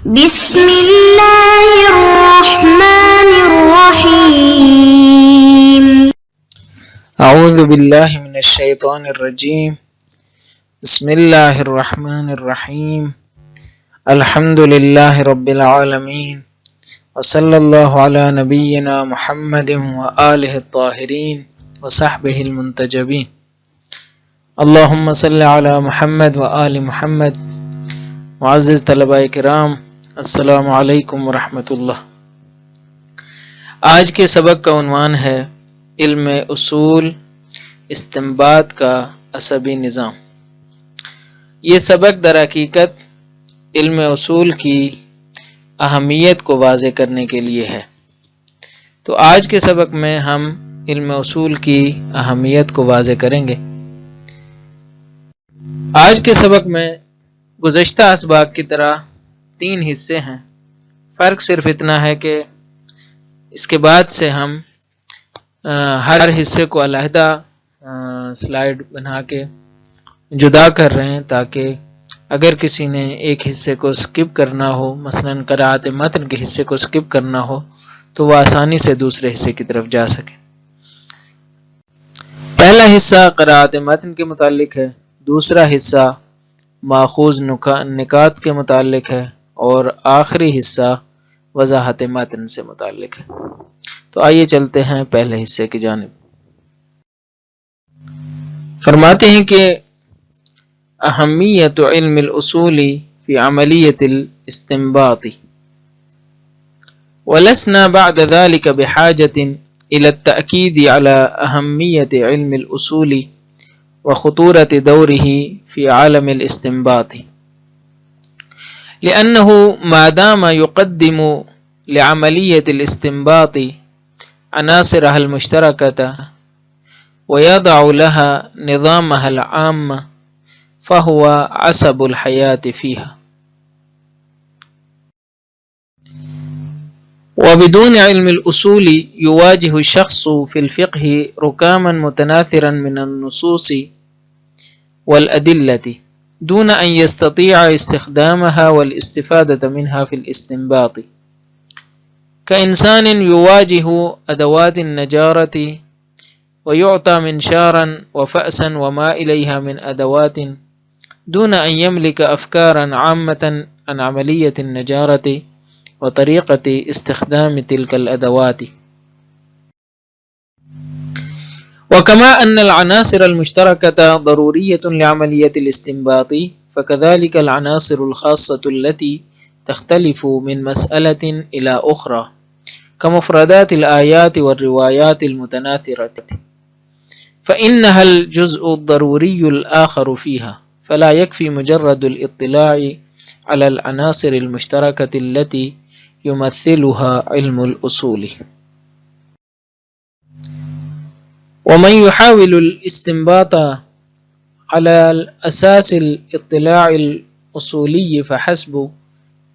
بسم الله الرحمن الرحيم. أعوذ بالله من الشيطان الرجيم. بسم الله الرحمن الرحيم. الحمد لله رب العالمين، وصلى الله على نبينا محمد وآله الطاهرين وصحبه المنتجبين. اللهم صل على محمد وآل محمد. معزز طلباء کرام، السلام علیکم ورحمۃ اللہ۔ آج کے سبق کا عنوان ہے علم اصول استنباط کا عصبی نظام۔ یہ سبق در حقیقت علم اصول کی اہمیت کو واضح کرنے کے لیے ہے۔ تو آج کے سبق میں ہم علم اصول کی اہمیت کو واضح کریں گے۔ آج کے سبق میں گزشتہ اسباق کی طرح 3 حصے ہیں، فرق صرف اتنا ہے کہ اس کے بعد سے ہم ہر حصے کو علیحدہ سلائیڈ بنا کے جدا کر رہے ہیں، تاکہ اگر کسی نے ایک حصے کو سکپ کرنا ہو، مثلا قراءت متن کے حصے کو سکپ کرنا ہو، تو وہ آسانی سے دوسرے حصے کی طرف جا سکے۔ پہلا حصہ قراءت متن کے متعلق ہے، دوسرا حصہ ماخوذ نکات کے متعلق ہے، اور آخری حصہ وضاحت متن سے متعلق ہے۔ تو آئیے چلتے ہیں پہلے حصے کی جانب۔ فرماتے ہیں کہ اہمیت علم الاصول فی عملیت الاستنباط، ولسنا بعد ذلك بحاجة الى التأکید على اہمیت علم الاصول وخطورة دوره في عالم الاستنباط، لأنه ما دام يقدم لعملية الاستنباط عناصرها المشتركة ويضع لها نظامها العام فهو عصب الحياة فيها، وبدون علم الأصول يواجه الشخص في الفقه ركاما متناثرا من النصوص والأدلة دون أن يستطيع استخدامها والاستفادة منها في الاستنباط، كإنسان يواجه أدوات النجارة ويعطى منشارا وفأسا وما إليها من أدوات دون أن يملك أفكارا عامة عن عملية النجارة وطريقة استخدام تلك الأدوات. وكما أن العناصر المشتركة ضرورية لعملية الاستنباط، فكذلك العناصر الخاصة التي تختلف من مسألة إلى أخرى كمفردات الآيات والروايات المتناثرة، فإنها الجزء الضروري الآخر فيها، فلا يكفي مجرد الاطلاع على العناصر المشتركة التي يمثلها علم الأصول. ومن يحاول الاستنباط على الأساس الاطلاع الأصولي فحسب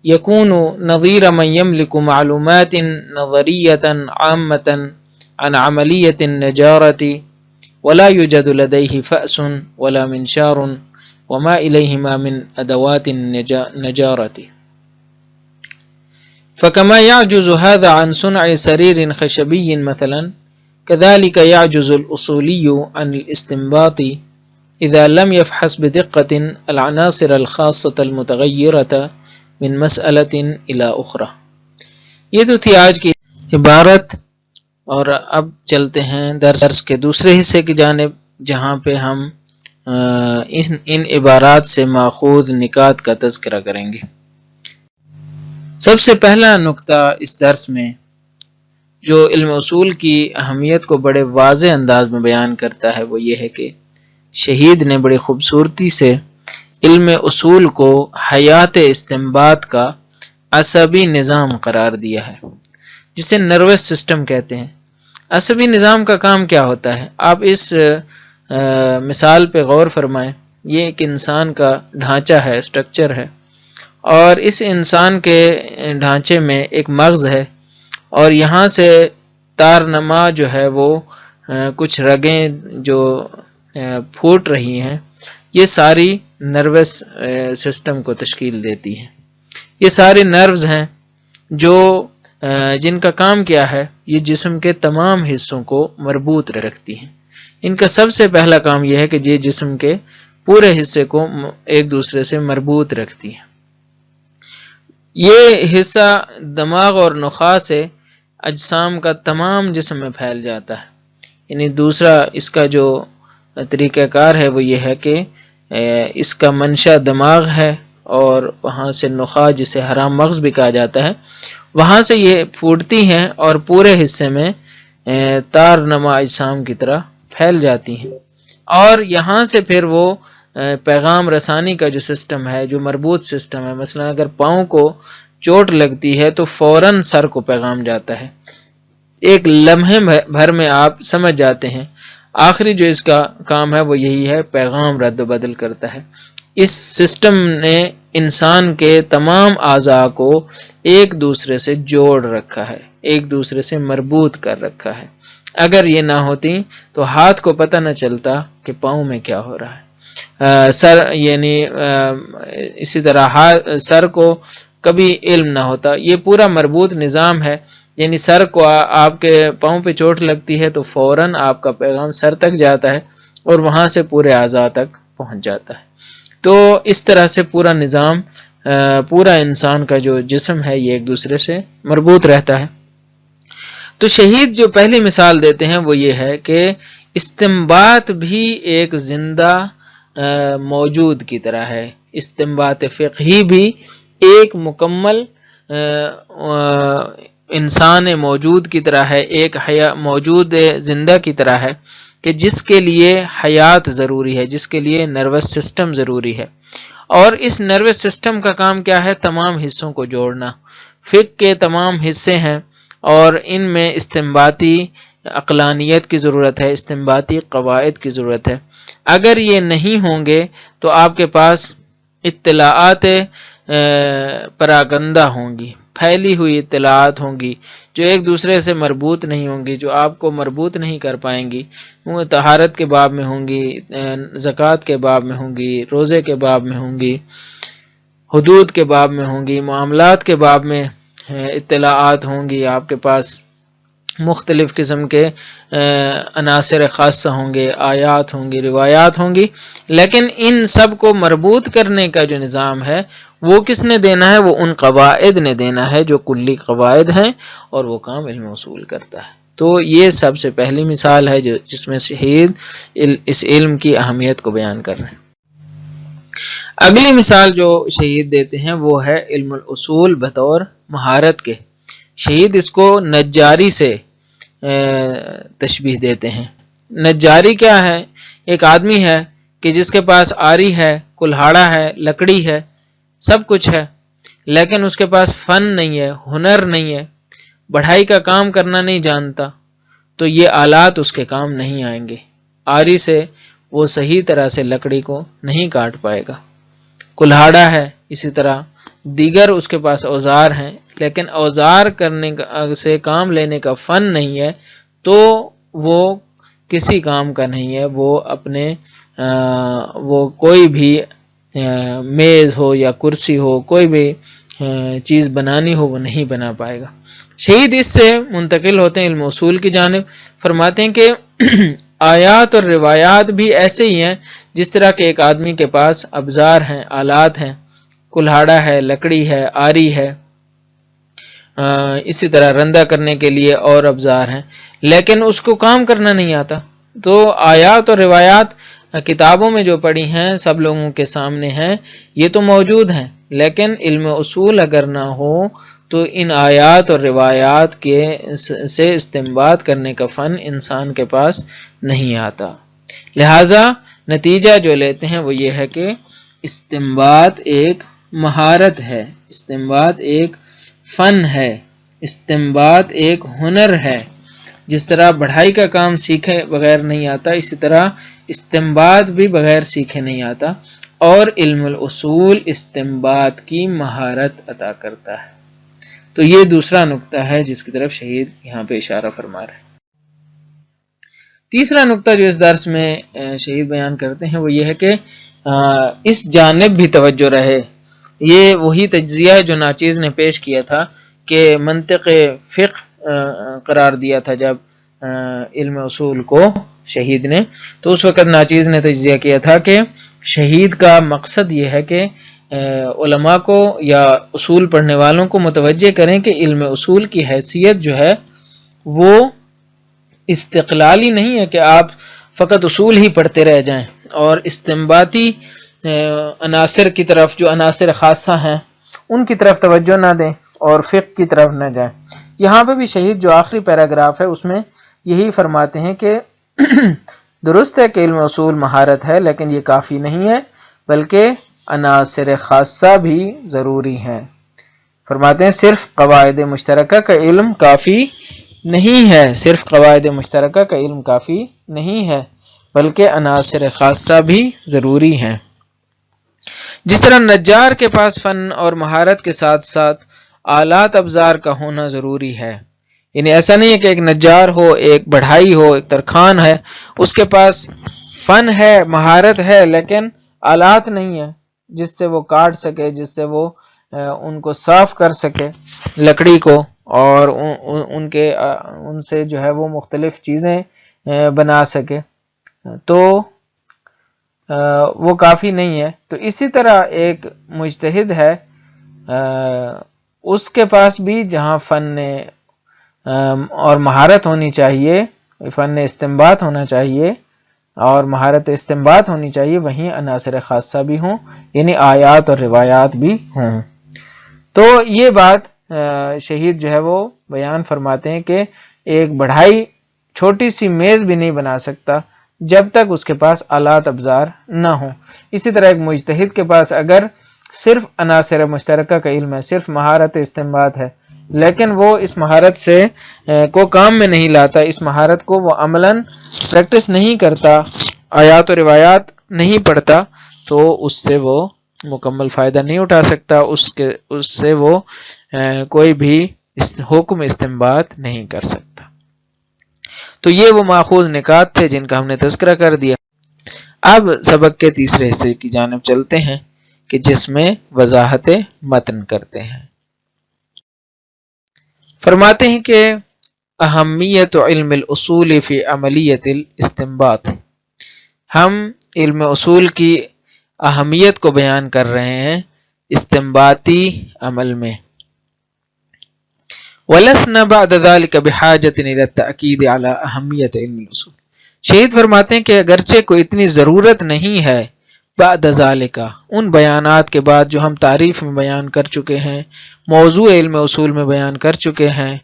يكون نظير من يملك معلومات نظرية عامة عن عملية النجارة ولا يوجد لديه فأس ولا منشار وما إليهما من أدوات النجارة. فكما يعجز هذا عن صنع سرير خشبي مثلا، كذلك يعجز الأصولي عن الاستنباط إذا لم يفحص بدقة العناصر الخاصة المتغيرة من مسألة إلى أخرى۔ یہ تو تھی آج کی عبارت، اور اب چلتے ہیں درس کے دوسرے حصے کی جانب، جہاں پہ ہم ان عبارات سے ماخوذ نکات کا تذکرہ کریں گے۔ سب سے پہلا نقطہ اس درس میں جو علم اصول کی اہمیت کو بڑے واضح انداز میں بیان کرتا ہے، وہ یہ ہے کہ شہید نے بڑی خوبصورتی سے علم اصول کو حیات استنباط کا عصبی نظام قرار دیا ہے، جسے نروس سسٹم کہتے ہیں۔ عصبی نظام کا کام کیا ہوتا ہے؟ آپ اس مثال پہ غور فرمائیں۔ یہ ایک انسان کا ڈھانچہ ہے، اسٹرکچر ہے، اور اس انسان کے ڈھانچے میں ایک مغز ہے، اور یہاں سے تارنما جو ہے وہ کچھ رگیں جو پھوٹ رہی ہیں، یہ ساری نروس سسٹم کو تشکیل دیتی ہیں۔ یہ سارے نروز ہیں جو جن کا کام کیا ہے، یہ جسم کے تمام حصوں کو مربوط رکھتی ہیں۔ ان کا سب سے پہلا کام یہ ہے کہ یہ جسم کے پورے حصے کو ایک دوسرے سے مربوط رکھتی ہیں۔ یہ حصہ دماغ اور نخاع سے اجسام کا تمام جسم میں پھیل جاتا ہے۔ یعنی دوسرا اس کا جو طریقہ کار ہے وہ یہ ہے کہ اس کا منشا دماغ ہے، اور وہاں سے نخاع، جسے حرام مغز بھی کہا جاتا ہے، وہاں سے یہ پھوٹتی ہیں اور پورے حصے میں تار نما اجسام کی طرح پھیل جاتی ہیں، اور یہاں سے پھر وہ پیغام رسانی کا جو سسٹم ہے، جو مربوط سسٹم ہے، مثلا اگر پاؤں کو چوٹ لگتی ہے تو فوراً سر کو پیغام جاتا ہے، ایک لمحے بھر میں آپ سمجھ جاتے ہیں۔ آخری جو اس کا کام ہے وہ یہی ہے، پیغام رد و بدل کرتا ہے۔ اس سسٹم نے انسان کے تمام اعضاء کو ایک دوسرے سے جوڑ رکھا ہے، ایک دوسرے سے مربوط کر رکھا ہے۔ اگر یہ نہ ہوتی تو ہاتھ کو پتہ نہ چلتا کہ پاؤں میں کیا ہو رہا ہے، اسی طرح سر کو کبھی علم نہ ہوتا۔ یہ پورا مربوط نظام ہے، یعنی سر کو آپ کے پاؤں پہ چوٹ لگتی ہے تو فوراً آپ کا پیغام سر تک جاتا ہے اور وہاں سے پورے اعضاء تک پہنچ جاتا ہے۔ تو اس طرح سے پورا نظام، پورا انسان کا جو جسم ہے یہ ایک دوسرے سے مربوط رہتا ہے۔ تو شہید جو پہلی مثال دیتے ہیں وہ یہ ہے کہ استنباط بھی ایک زندہ موجود کی طرح ہے، استنباط فقہی بھی ایک مکمل انسان موجود کی طرح ہے، ایک موجود زندہ کی طرح ہے کہ جس کے لیے حیات ضروری ہے، جس کے لیے نروس سسٹم ضروری ہے، اور اس نروس سسٹم کا کام کیا ہے؟ تمام حصوں کو جوڑنا۔ فقہ کے تمام حصے ہیں اور ان میں استنباطی عقلانیت کی ضرورت ہے، استنباطی قواعد کی ضرورت ہے۔ اگر یہ نہیں ہوں گے تو آپ کے پاس اطلاعات پراگندہ ہوں گی، پھیلی ہوئی اطلاعات ہوں گی جو ایک دوسرے سے مربوط نہیں ہوں گی، جو آپ کو مربوط نہیں کر پائیں گی۔ وہ طہارت کے باب میں ہوں گی، زکوٰۃ کے باب میں ہوں گی، روزے کے باب میں ہوں گی، حدود کے باب میں ہوں گی، معاملات کے باب میں اطلاعات ہوں گی، آپ کے پاس مختلف قسم کے عناصر خاصہ ہوں گے، آیات ہوں گی، روایات ہوں گی، لیکن ان سب کو مربوط کرنے کا جو نظام ہے وہ کس نے دینا ہے؟ وہ ان قواعد نے دینا ہے جو کلی قواعد ہیں، اور وہ کام علم اصول کرتا ہے۔ تو یہ سب سے پہلی مثال ہے جس میں شہید اس علم کی اہمیت کو بیان کر رہے ہیں۔ اگلی مثال جو شہید دیتے ہیں وہ ہے علم الاصول بطور مہارت کے۔ شہید اس کو نجاری سے تشبیہ دیتے ہیں۔ نجاری کیا ہے؟ ایک آدمی ہے کہ جس کے پاس آری ہے، کلہاڑا ہے، لکڑی ہے، سب کچھ ہے، لیکن اس کے پاس فن نہیں ہے، ہنر نہیں ہے، بڑھائی کا کام کرنا نہیں جانتا، تو یہ آلات اس کے کام نہیں آئیں گے۔ آری سے وہ صحیح طرح سے لکڑی کو نہیں کاٹ پائے گا۔ کلہاڑا ہے اسی طرح، دیگر اس کے پاس اوزار ہیں، لیکن اوزار کرنے سے کام لینے کا فن نہیں ہے تو وہ کسی کام کا نہیں ہے۔ وہ اپنے وہ کوئی بھی میز ہو یا کرسی ہو، کوئی بھی چیز بنانی ہو وہ نہیں بنا پائے گا۔ شہید اس سے منتقل ہوتے ہیں علم اصول کی جانب، فرماتے ہیں کہ آیات اور روایات بھی ایسے ہی ہیں جس طرح کہ ایک آدمی کے پاس ابزار ہیں، آلات ہیں، کلہاڑا ہے، لکڑی ہے، آری ہے، اسی طرح رندہ کرنے کے لیے اور ابزار ہیں، لیکن اس کو کام کرنا نہیں آتا۔ تو آیات اور روایات کتابوں میں جو پڑھی ہیں، سب لوگوں کے سامنے ہیں، یہ تو موجود ہیں، لیکن علم اصول اگر نہ ہو تو ان آیات اور روایات سے استنباط کرنے کا فن انسان کے پاس نہیں آتا۔ لہذا نتیجہ جو لیتے ہیں وہ یہ ہے کہ استنباط ایک مہارت ہے، استنباط ایک فن ہے، استنباط ایک ہنر ہے۔ جس طرح بڑھائی کا کام سیکھے بغیر نہیں آتا، اسی طرح استنباط بھی بغیر سیکھے نہیں آتا، اور علم الاصول استنباط کی مہارت عطا کرتا ہے۔ تو یہ دوسرا نقطہ ہے جس کی طرف شہید یہاں پہ اشارہ فرما رہے ہیں۔ تیسرا نقطہ جو اس درس میں شہید بیان کرتے ہیں وہ یہ ہے کہ اس جانب بھی توجہ رہے یہ وہی تجزیہ ہے جو ناچیز نے پیش کیا تھا کہ منطق فقہ قرار دیا تھا جب علم اصول کو شہید نے، تو اس وقت ناچیز نے تجزیہ کیا تھا کہ شہید کا مقصد یہ ہے کہ علماء کو یا اصول پڑھنے والوں کو متوجہ کریں کہ علم اصول کی حیثیت جو ہے وہ استقلالی نہیں ہے کہ آپ فقط اصول ہی پڑھتے رہ جائیں اور استنباطی عناصر کی طرف، جو عناصر خاصہ ہیں ان کی طرف توجہ نہ دیں اور فقہ کی طرف نہ جائیں۔ یہاں پہ بھی شہید جو آخری پیراگراف ہے اس میں یہی فرماتے ہیں کہ درست ہے کہ علم اصول مہارت ہے، لیکن یہ کافی نہیں ہے، بلکہ عناصر خاصہ بھی ضروری ہیں۔ فرماتے ہیں صرف قواعد مشترکہ کا علم کافی نہیں ہے، صرف قواعد مشترکہ کا علم کافی نہیں ہے، بلکہ عناصر خاصہ بھی ضروری ہیں۔ جس طرح نجار کے پاس فن اور مہارت کے ساتھ ساتھ آلات ابزار کا ہونا ضروری ہے، یعنی ایسا نہیں ہے کہ ایک نجار ہو، ایک بڑھائی ہو، ایک ترخان ہے، اس کے پاس فن ہے، مہارت ہے، لیکن آلات نہیں ہے جس سے وہ کاٹ سکے، جس سے وہ ان کو صاف کر سکے لکڑی کو، اور ان سے جو ہے وہ مختلف چیزیں بنا سکے، تو وہ کافی نہیں ہے۔ تو اسی طرح ایک مجتہد ہے، اس کے پاس بھی جہاں فن اور مہارت ہونی چاہیے، فن استنباط ہونا چاہیے اور مہارت استنباط ہونی چاہیے، وہیں عناصر خاصہ بھی ہوں، یعنی آیات اور روایات بھی ہوں۔ تو یہ بات شہید جو ہے وہ بیان فرماتے ہیں کہ ایک بڑھائی چھوٹی سی میز بھی نہیں بنا سکتا جب تک اس کے پاس آلات ابزار نہ ہوں۔ اسی طرح ایک مجتہد کے پاس اگر صرف عناصر مشترکہ کا علم ہے، صرف مہارت استنباط ہے، لیکن وہ اس مہارت سے کو کام میں نہیں لاتا، اس مہارت کو وہ عملاً پریکٹس نہیں کرتا، آیات و روایات نہیں پڑھتا، تو اس سے وہ مکمل فائدہ نہیں اٹھا سکتا، اس سے وہ کوئی بھی حکم استنباط نہیں کر سکتا۔ تو یہ وہ ماخوذ نکات تھے جن کا ہم نے تذکرہ کر دیا۔ اب سبق کے تیسرے حصے کی جانب چلتے ہیں کہ جس میں وضاحت متن کرتے ہیں۔ فرماتے ہیں کہ اہمیت علم الاصول فی عملیت الاستنباط، ہم علم اصول کی اہمیت کو بیان کر رہے ہیں استنباطی عمل میں۔ وَلَسْنَا بَعْدَ ذَلِكَ بِحَاجَةٍ إِلَى التَّأْكِيدِ عَلَى أَهَمِّيَّةِ علم الاصول، شہید فرماتے ہیں کہ اگرچہ کوئی اتنی ضرورت نہیں ہے بعد ذالک، ان بیانات کے بعد جو ہم تعریف میں بیان کر چکے ہیں، موضوع علم اصول میں بیان کر چکے ہیں،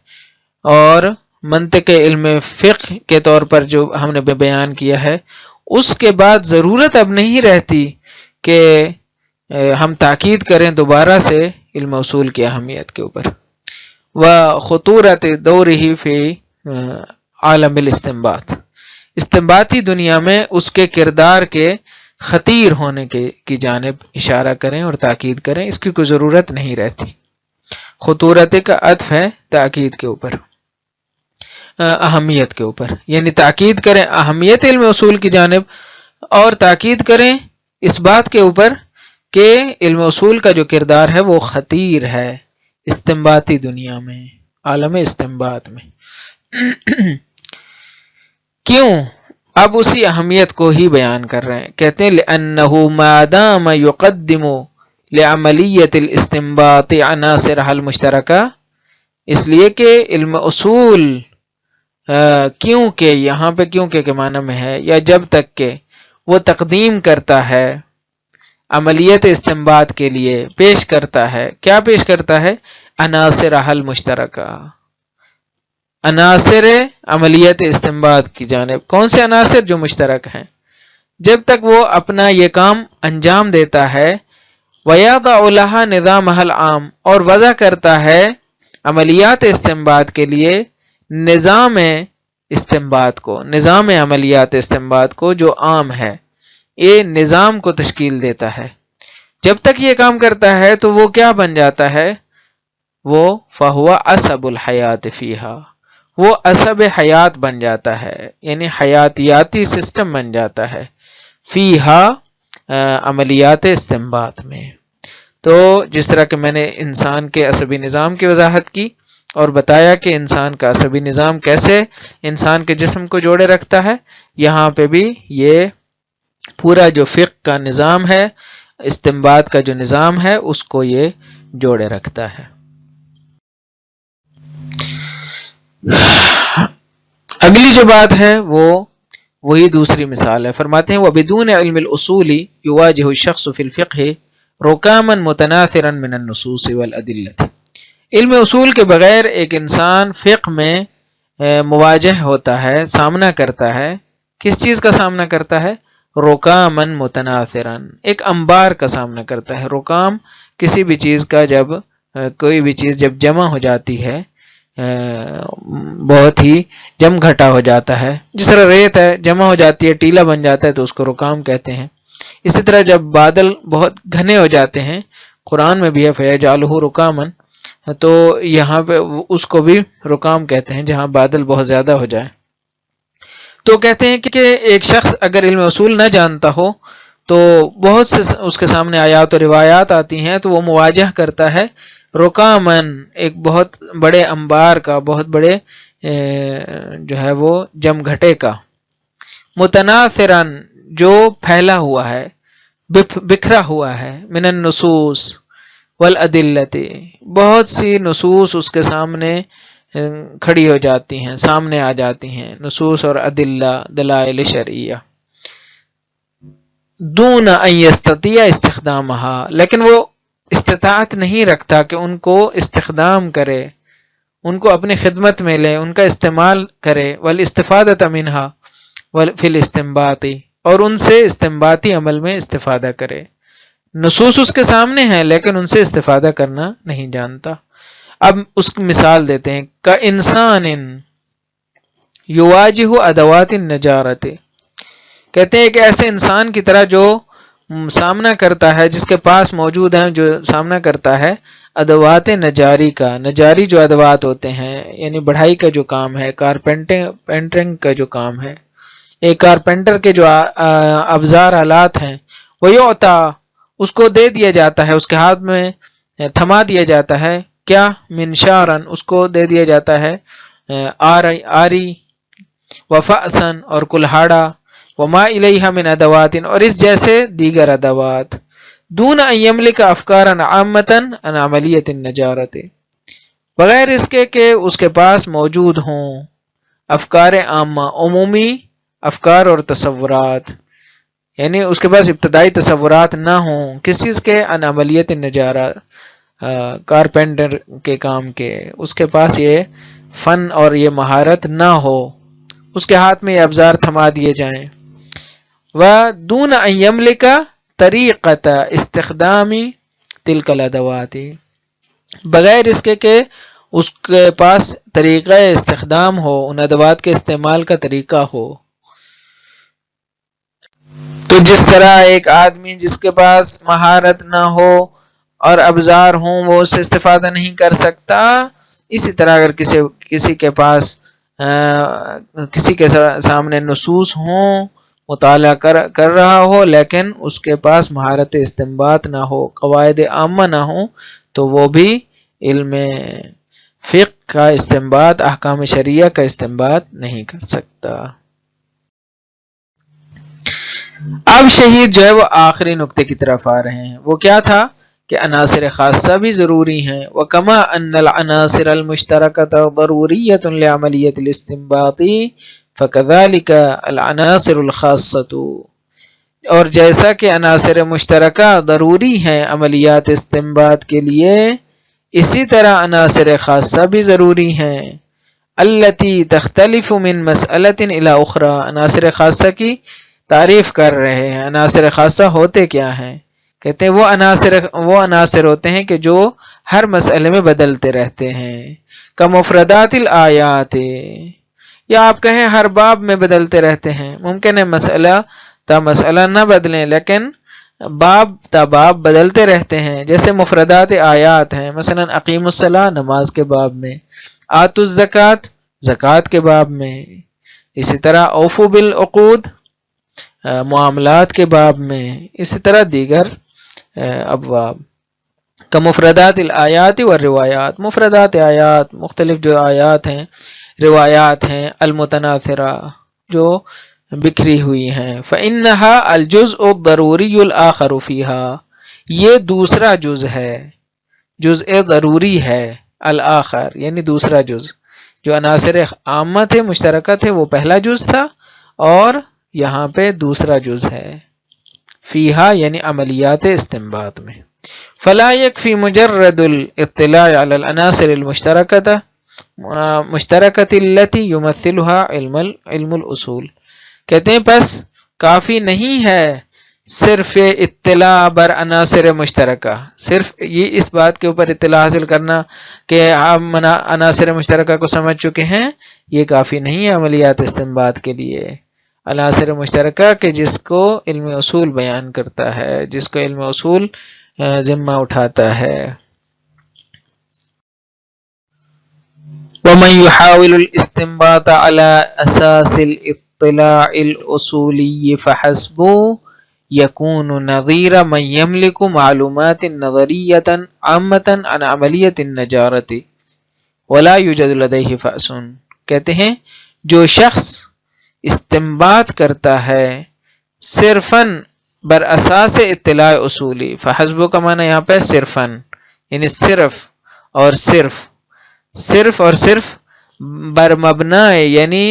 اور منطق علم فقہ کے طور پر جو ہم نے بیان کیا ہے، اس کے بعد ضرورت اب نہیں رہتی کہ ہم تاکید کریں دوبارہ سے علم اصول کی اہمیت کے اوپر، وخطورت دورہ فی عالم الاستنباط، استنباطی دنیا میں اس کے کردار کے خطیر ہونے کی جانب اشارہ کریں اور تاکید کریں، اس کی کوئی ضرورت نہیں رہتی۔ خطورت کا عطف ہے تاکید کے اوپر، اہمیت کے اوپر، یعنی تاکید کریں اہمیت علم اصول کی جانب، اور تاکید کریں اس بات کے اوپر کہ علم اصول کا جو کردار ہے وہ خطیر ہے استنباطی دنیا میں، عالم استنباط میں۔ کیوں؟ اب اسی اہمیت کو ہی بیان کر رہے ہیں، کہتے ہیں لِأَنَّهُ مَا دَامَ يُقَدِّمُ لِعَمَلِيَّةِ الْإِسْتِنبَاطِ عَنَاصِرَهَا الْمُشْتَرَكَةَ، اس لیے کہ علم اصول کیونکہ، یہاں پہ کیونکہ کے معنی میں ہے، یا جب تک کہ وہ تقدیم کرتا ہے عملیت استنباط کے لیے، پیش کرتا ہے، کیا پیش کرتا ہے؟ عناصرها المشترکہ، عناصر عملیت استنباط کی جانب، کون سے عناصر؟ جو مشترک ہیں۔ جب تک وہ اپنا یہ کام انجام دیتا ہے، وَيَضَعُ لَهَا نِظَامَهَا الْعَامَ، اور وضع کرتا ہے عملیات استنباط کے لیے نظام استنباط کو، نظام عملیات استنباط کو جو عام ہے، یہ نظام کو تشکیل دیتا ہے۔ جب تک یہ کام کرتا ہے تو وہ کیا بن جاتا ہے؟ وہ فَهُوَ عَصَبُ الْحَيَاةِ فِيهَا، وہ عصب حیات بن جاتا ہے، یعنی حیاتیاتی سسٹم بن جاتا ہے، فیہا عملیات استنباط میں۔ تو جس طرح کہ میں نے انسان کے عصبی نظام کی وضاحت کی اور بتایا کہ انسان کا عصبی نظام کیسے انسان کے جسم کو جوڑے رکھتا ہے، یہاں پہ بھی یہ پورا جو فقہ کا نظام ہے، استنباط کا جو نظام ہے، اس کو یہ جوڑے رکھتا ہے۔ اگلی جو بات ہے وہ وہی دوسری مثال ہے، فرماتے ہیں وَبِدُونِ عِلْمِ الْأُصُولِ يُوَاجِهُ الشَّخْصُ فِي الْفِقْهِ رُكَامًا مُتَنَاثِرًا مِنَ النُّصُوصِ وَالْأَدِلَّةِ۔ علم اصول کے بغیر ایک انسان فقہ میں مواجہ ہوتا ہے، سامنا کرتا ہے۔ کس چیز کا سامنا کرتا ہے؟ رُكَامًا مُتَنَاثِرًا، ایک انبار کا سامنا کرتا ہے۔ رُكام کسی بھی چیز کا جب کوئی بھی چیز جب جمع ہو جاتی ہے، بہت ہی جم گھٹا ہو جاتا ہے، جس طرح ریت ہے جمع ہو جاتی ہے، ٹیلا بن جاتا ہے تو اس کو رکام کہتے ہیں۔ اسی طرح جب بادل بہت گھنے ہو جاتے ہیں، قرآن میں بھی ہے فَيَجْعَلُهُ رُكَامًا، تو یہاں پہ اس کو بھی رکام کہتے ہیں جہاں بادل بہت زیادہ ہو جائے۔ تو کہتے ہیں کہ ایک شخص اگر علم اصول نہ جانتا ہو تو بہت سے اس کے سامنے آیات و روایات آتی ہیں تو وہ مواجہ کرتا ہے رکامن، ایک بہت بڑے انبار کا، بہت بڑے جو ہے وہ جم گھٹے کا، متناثرن جو پھیلا ہوا ہے، بکھرا ہوا ہے، من النصوص والادلت، بہت سی نصوص اس کے سامنے کھڑی ہو جاتی ہیں، سامنے آ جاتی ہیں، نصوص اور ادلہ، دلائل شرعیہ، دون ان یستطیع استخدامہا، لیکن وہ استطاعت نہیں رکھتا کہ ان کو استخدام کرے، ان کو اپنی خدمت میں لے، ان کا استعمال کرے، والاستفادۃ منہا فی الاستنباط، اور ان سے استنباطی عمل میں استفادہ کرے۔ نصوص اس کے سامنے ہیں لیکن ان سے استفادہ کرنا نہیں جانتا۔ اب اس کی مثال دیتے ہیں، کانسان یواجہ ادوات النجارۃ، کہتے ہیں کہ ایسے انسان کی طرح جو سامنا کرتا ہے، جس کے پاس موجود ہیں، جو سامنا کرتا ہے ادوات نجاری کا، نجاری جو ادوات ہوتے ہیں یعنی بڑھائی کا جو کام ہے، پینٹنگ کا جو کام ہے، ایک کارپینٹر کے جو ابزار آلات ہیں، وہ یعطا، اس کو دے دیا جاتا ہے، اس کے ہاتھ میں تھما دیا جاتا ہے، کیا؟ منشارن، اس کو دے دیا جاتا ہے آری، وفأسن، اور کلہاڑا، وما الیہا من ادوات، اور اس جیسے دیگر ادوات، دون ان یملک افکارا عامتا عن عملیت النجارت، بغیر اس کے کہ اس کے پاس موجود ہوں افکار عامہ، عمومی افکار اور تصورات، یعنی اس کے پاس ابتدائی تصورات نہ ہوں کس چیز کے؟ عن عملیت النجارہ، کارپینٹر کے کام کے، اس کے پاس یہ فن اور یہ مہارت نہ ہو، اس کے ہاتھ میں یہ ابزار تھما دیے جائیں۔ وَدُونَ أَن يَمْلِكَ طَرِيقَةَ اسْتِخْدَامِ تِلْكَ الْأَدَوَاتِ، بغیر اس کے کہ اس کے پاس طریقہ استخدام ہو، ان ادوات کے استعمال کا طریقہ ہو۔ تو جس طرح ایک آدمی جس کے پاس مہارت نہ ہو اور ابزار ہوں وہ اس سے استفادہ نہیں کر سکتا، اسی طرح اگر کسی کے پاس کسی کے سامنے نصوص ہوں، مطالعہ کر رہا ہو لیکن اس کے پاس مہارت استنباط نہ ہو، قواعد عامہ نہ ہو، تو وہ بھی علم فقہ کا استنباط، احکام شریعہ کا استنباط نہیں کر سکتا۔ اب شہید جو ہے وہ آخری نقطے کی طرف آ رہے ہیں، وہ کیا تھا کہ عناصر خاصہ بھی ضروری ہیں، وَكَمَا أَنَّ الْعَنَاصِرَ الْمُشْتَرَكَةَ ضَرُورِيَّةٌ لِعَمَلِيَّةِ الْإِسْتِنبَاطِ فَكَذَلِكَ الْعَنَاصِرُ الْخَاصَّةُ، اور جیسا کہ عناصر مشترکہ ضروری ہیں عملیات استنباط کے لیے، اسی طرح عناصر خاصہ بھی ضروری ہیں، التي تختلف من مسألة إلى أخرى، عناصر خاصہ کی تعریف کر رہے ہیں۔ عناصر خاصہ ہوتے کیا ہیں؟ کہتے ہیں وہ عناصر ہوتے ہیں کہ جو ہر مسئلے میں بدلتے رہتے ہیں، کمفردات الآیات، یا آپ کہیں ہر باب میں بدلتے رہتے ہیں، ممکن ہے مسئلہ تا مسئلہ نہ بدلیں لیکن باب تا باب بدلتے رہتے ہیں، جیسے مفردات آیات ہیں، مثلا اقیم الصلاۃ نماز کے باب میں، آتوا الزکوٰۃ زکوٰۃ کے باب میں، اسی طرح اوفوا بالعقود معاملات کے باب میں، اسی طرح دیگر ابواب۔ کمفردات الآیات والروایات، مفردات آیات مختلف جو آیات ہیں، روایات ہیں المتناثرہ جو بکھری ہوئی ہیں، فإنها الجزء الضروری الآخر فیها، یہ دوسرا جز ہے، جزء ضروری ہے، الآخر یعنی دوسرا جز، جو عناصر عامہ تھے مشترکہ تھے وہ پہلا جز تھا، اور یہاں پہ دوسرا جز ہے، فیہا یعنی عملیات استنباط میں۔ فلا یکفی مجرد الاطلاع علی العناصر مشترکۃ التي یمثلها علم الاصول، کہتے ہیں پس کافی نہیں ہے صرف اطلاع بر عناصر مشترکہ، صرف یہ اس بات کے اوپر اطلاع حاصل کرنا کہ ہم عناصر مشترکہ کو سمجھ چکے ہیں، یہ کافی نہیں ہے عملیات استنباط کے لیے۔ عناصر مشترکہ کہ جس کو علم اصول بیان کرتا ہے، جس کو علم اصول ذمہ اٹھاتا ہے۔ ومن يحاول الاستنباط على اساس الاطلاع الاصولی فحسب يكون نظیر من يملك معلومات نظریۃ عامۃ عن عملیۃ النجارۃ ولا يوجد لديه فأس، کہتے ہیں جو شخص استنباط کرتا ہے صرفاً بر اساس اطلاع اصولی، فحسب کا معنی یہاں پہ صرفاً یعنی صرف اور صرف بر مبنا یعنی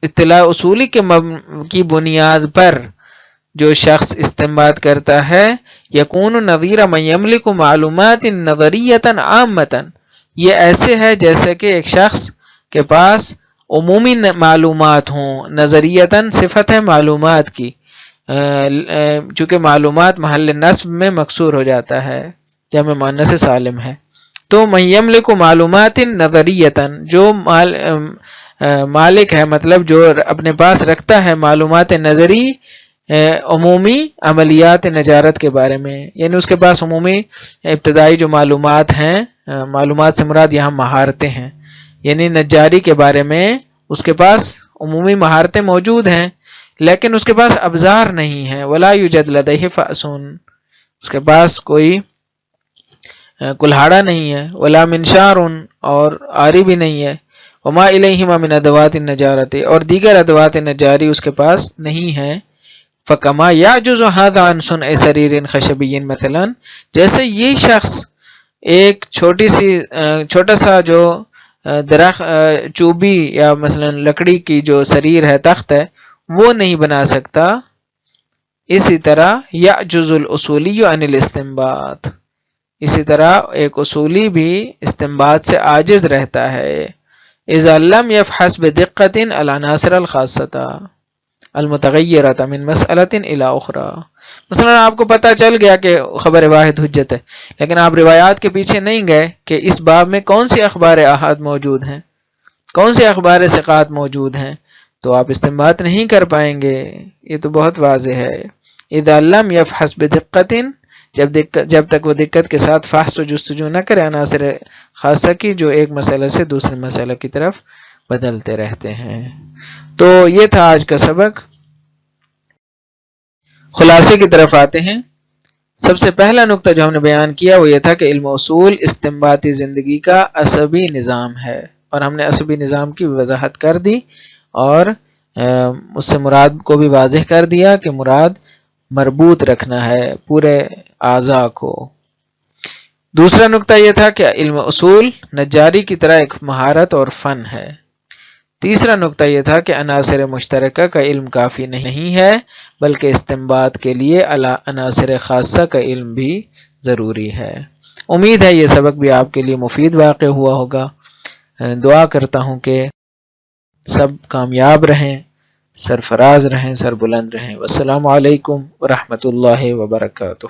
اطلاع اصولی کی بنیاد پر جو شخص استنباط کرتا ہے، یکون نظیر من یملک معلومات نظریۃ عامۃ، یہ ایسے ہے جیسے کہ ایک شخص کے پاس عمومی معلومات ہوں، نظریتاً صفت ہے معلومات کی، چونکہ معلومات محل نصب میں مکسور ہو جاتا ہے، جمع مؤنث سالم ہے، تو من یملک معلومات نظریتاً جو مالک ہے، مطلب جو اپنے پاس رکھتا ہے معلومات نظری عمومی عملیات نجارت کے بارے میں، یعنی اس کے پاس عمومی ابتدائی جو معلومات ہیں، معلومات سے مراد یہاں مہارتیں ہیں، یعنی نجاری کے بارے میں اس کے پاس عمومی مہارتیں موجود ہیں، لیکن اس کے پاس ابزار نہیں ہے، ولا یوجد لدیہ فأس، اس کے پاس کوئی کلہاڑا نہیں ہے، ولا منشار اور آری بھی نہیں ہے، وما الیہما من ادوات النجارۃ اور دیگر ادوات نجاری اس کے پاس نہیں ہے، فکما یعجز ھذا عن صنع سریر خشبی مثلا، جیسے یہ شخص ایک چھوٹا سا جو درخت چوبی یا مثلا لکڑی کی جو سریر ہے، تخت ہے، وہ نہیں بنا سکتا، اسی طرح یعجز الاصولی عن الاستنباط، اسی طرح ایک اصولی بھی استنباط سے عاجز رہتا ہے، اذا لم يفحص بدقت العناصر الخاصۃ المتغیرۃ من مسئلۃ الی اخری، مثلا آپ کو پتہ چل گیا کہ خبر واحد حجت ہے، لیکن آپ روایات کے پیچھے نہیں گئے کہ اس باب میں کون سی اخبار احاد موجود ہیں، کون سی اخبار ثقات موجود ہیں، تو آپ استنباط نہیں کر پائیں گے، یہ تو بہت واضح ہے۔ اذا لم يفحص بدقت، جب تک وہ دقت کے ساتھ فحص و جستجو نہ کرے عناصر خاصہ کی جو ایک مسئلہ سے دوسرے مسئلہ کی طرف بدلتے رہتے ہیں۔ تو یہ تھا آج کا سبق، خلاصے کی طرف آتے ہیں۔ سب سے پہلا نقطہ جو ہم نے بیان کیا وہ یہ تھا کہ علم اصول استنباطی زندگی کا عصبی نظام ہے، اور ہم نے عصبی نظام کی وضاحت کر دی، اور اس سے مراد کو بھی واضح کر دیا کہ مراد مربوط رکھنا ہے پورے اعضاء کو۔ دوسرا نقطہ یہ تھا کہ علم اصول نجاری کی طرح ایک مہارت اور فن ہے۔ تیسرا نقطہ یہ تھا کہ عناصر مشترکہ کا علم کافی نہیں ہے، بلکہ استنباط کے لیے عناصر خاصہ کا علم بھی ضروری ہے۔ امید ہے یہ سبق بھی آپ کے لیے مفید واقع ہوا ہوگا۔ دعا کرتا ہوں کہ سب کامیاب رہیں، سرفراز رہیں، سربلند رہیں۔ والسلام علیکم ورحمۃ اللہ وبرکاتہ۔